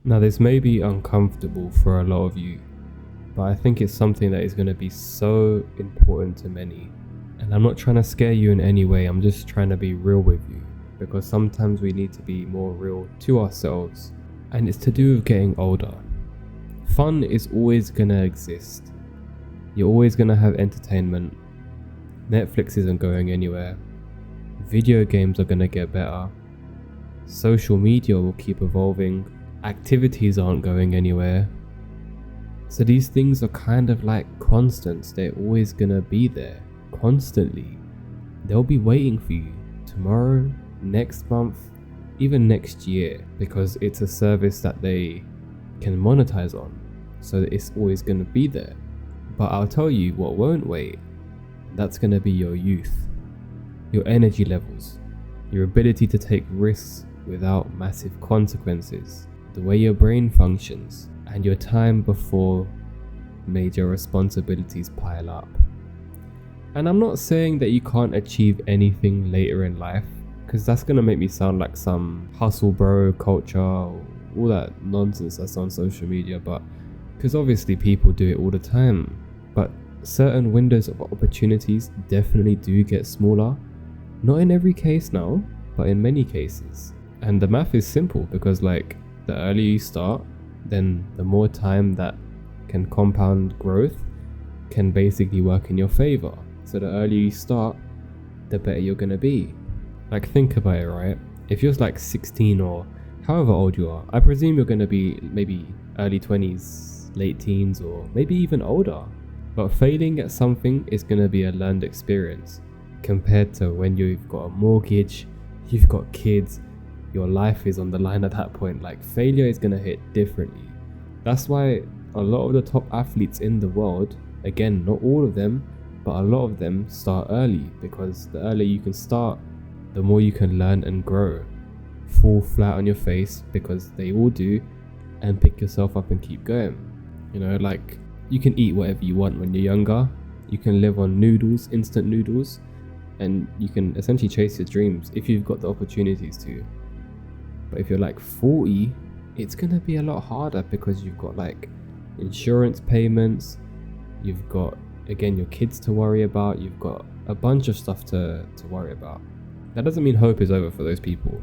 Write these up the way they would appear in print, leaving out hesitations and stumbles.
Now, this may be uncomfortable for a lot of you, but I think it's something that is going to be so important to many. And I'm not trying to scare you in any way, I'm just trying to be real with you, because sometimes we need to be more real to ourselves. And it's to do with getting older. Fun is always going to exist. You're always going to have entertainment. Netflix isn't going anywhere. Video games are going to get better. Social media will keep evolving. Activities aren't going anywhere. So these things are kind of like constants. They're always going to be there. Constantly. They'll be waiting for you tomorrow, next month, even next year, because it's a service that they can monetize on. So it's always going to be there. But I'll tell you what won't wait. That's going to be your youth, your energy levels, your ability to take risks without massive consequences, the way your brain functions, and your time before major responsibilities pile up. And I'm not saying that you can't achieve anything later in life, because that's going to make me sound like some hustle bro culture, all that nonsense that's on social media, but because obviously people do it all the time. But certain windows of opportunities definitely do get smaller. Not in every case now, but in many cases. And the math is simple, because like the earlier you start, then the more time that can compound growth can basically work in your favor. So the earlier you start, the better you're gonna be. Like, think about it, right? If you're like 16 or however old you are, I presume you're gonna be maybe early 20s, late teens, or maybe even older. But failing at something is gonna be a learned experience compared to when you've got a mortgage, you've got kids, your life is on the line at that point. Like, failure is gonna hit differently. That's why a lot of the top athletes in the world, again, not all of them, but a lot of them start early, because the earlier you can start, the more you can learn and grow. Fall flat on your face, because they all do, and pick yourself up and keep going. You know, like, you can eat whatever you want when you're younger. You can live on noodles, instant noodles, and you can essentially chase your dreams if you've got the opportunities to. But if you're like 40, it's gonna be a lot harder, because you've got like insurance payments, you've got, again, your kids to worry about, you've got a bunch of stuff to worry about. That doesn't mean hope is over for those people.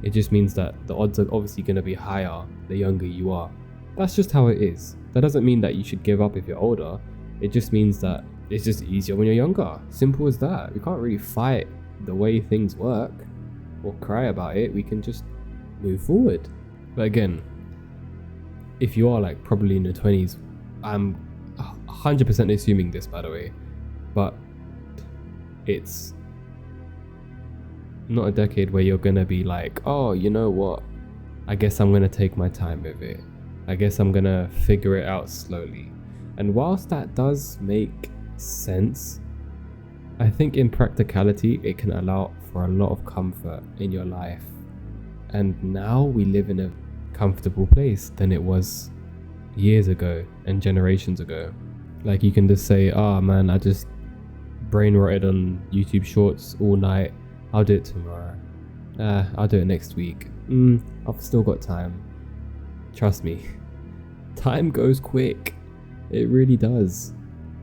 It just means that the odds are obviously gonna be higher the younger you are. That's just how it is. That doesn't mean that you should give up if you're older. It just means that it's just easier when you're younger. Simple as that. We can't really fight the way things work or cry about it. We can just move forward. But again, if you are like probably in your 20s, I'm 100% assuming this, by the way, but it's not a decade where you're gonna be like, oh, you know what, I guess I'm gonna take my time with it. I guess I'm gonna figure it out slowly. And whilst that does make sense, I think in practicality it can allow for a lot of comfort in your life. And now we live in a comfortable place than it was years ago and generations ago. Like, you can just say, oh man, I just brain rotted on YouTube shorts all night, I'll do it tomorrow. I'll do it next week. I've still got time. Trust me, time goes quick. It really does.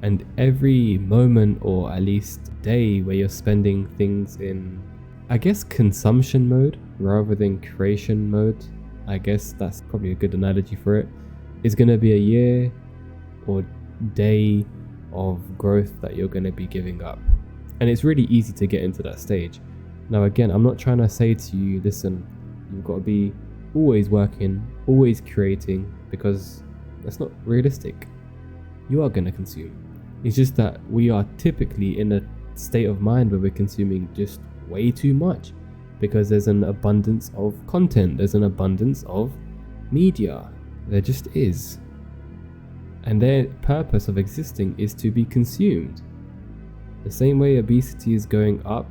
And every moment, or at least day, where you're spending things in, I guess, consumption mode rather than creation mode, I guess that's probably a good analogy for it, is going to be a year or day of growth that you're going to be giving up. And it's really easy to get into that stage. Now again, I'm not trying to say to you, listen, you've got to be always working, always creating, because that's not realistic. You are going to consume. It's just that we are typically in a state of mind where we're consuming just way too much, because there's an abundance of content, there's an abundance of media. There just is. And their purpose of existing is to be consumed. The same way obesity is going up,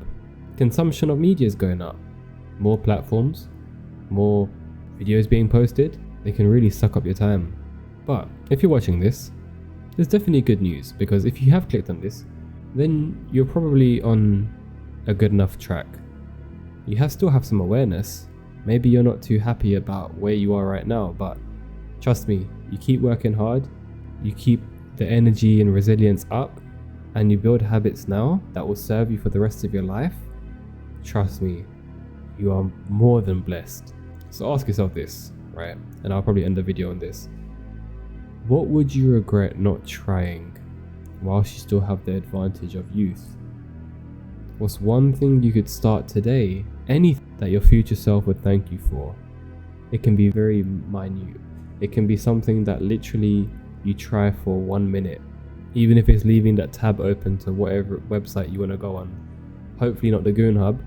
consumption of media is going up. More platforms, more videos being posted, they can really suck up your time. But if you're watching this, there's definitely good news, because if you have clicked on this, then you're probably on a good enough track. You still have some awareness, Maybe you're not too happy about where you are right now, but trust me, you keep working hard, you keep the energy and resilience up, and you build habits now that will serve you for the rest of your life. Trust me, you are more than blessed. So ask yourself this, right? And I'll probably end the video on this. What would you regret not trying whilst you still have the advantage of youth? What's one thing you could start today, anything that your future self would thank you for? It can be very minute. It can be something that literally you try for 1 minute, even if it's leaving that tab open to whatever website you want to go on. Hopefully not the Goon Hub,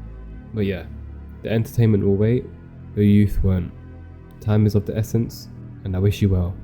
but yeah, the entertainment will wait, your youth won't. Time is of the essence, and I wish you well.